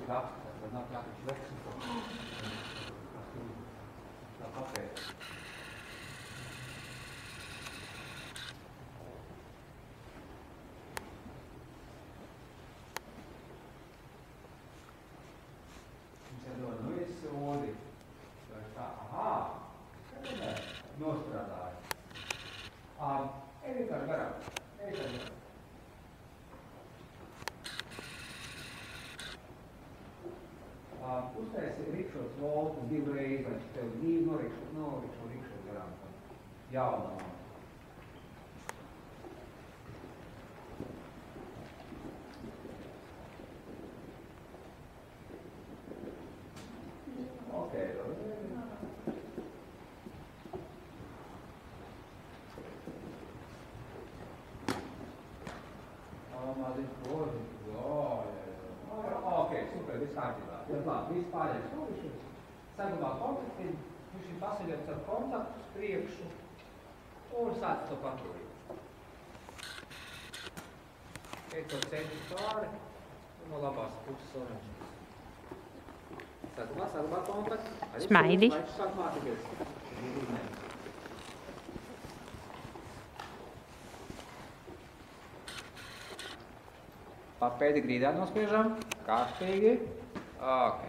raksta, tad nav tā, ka viņš vecina. Tā papēta. Viņš jādod, nu ir sodi. Tā, ahā, skatā, nostrādāja. Ej vienkārši garām. Uztaisi rikšos voltu divreiz, lai tev norikšo rikšos garām. Jaunā. Viss pārējais novišus, saglabā kontaktiņu, viņš ir pasaļots ar kontaktu uz priekšu un sāc to paturīt. Ej to centru pāri un no labās puses oranžas. Saglabā kontaktu. Smaidi. Lai tu sāk mācīties. Papēdi grīdā nospiežam. Kārtīgi. Ok.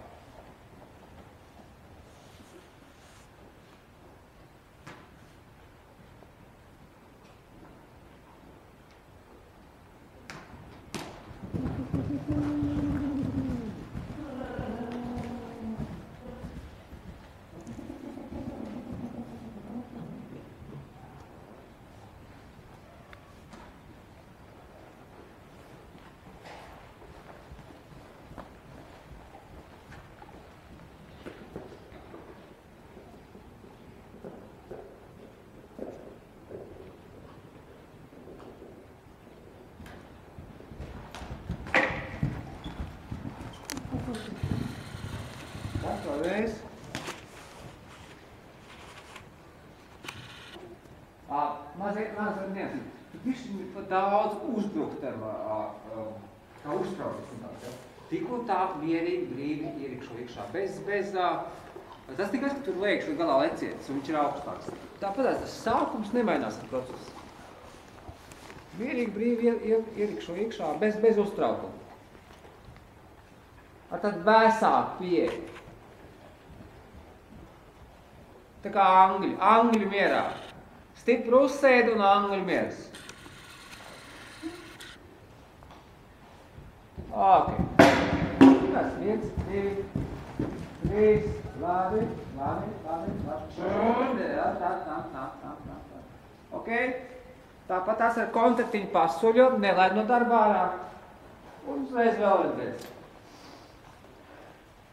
Vēlreiz. Mazliet neatzīm. Viņš pat daudz uzbrukt kā uztraucis. Tik un tā mierīgi brīvi ierikšu iekšā. Tas tikai, ka tur liekšu galā leciets un viņš ir augstāks. Tāpat tas sākums nemainās ar procesu. Mierīgi brīvi ierikšu iekšā bez uztraukuma. Ar tādu vēsāku pieeju. Tā kā angļu mierā. Stipri uzsēd un angļu mieras. Ok. Tas 1, 2, 3, labi. Ok. Tāpat tās ar kontaktiņu pasuļo, nelaid no darba ārā. Un uzreiz vēl redzēs.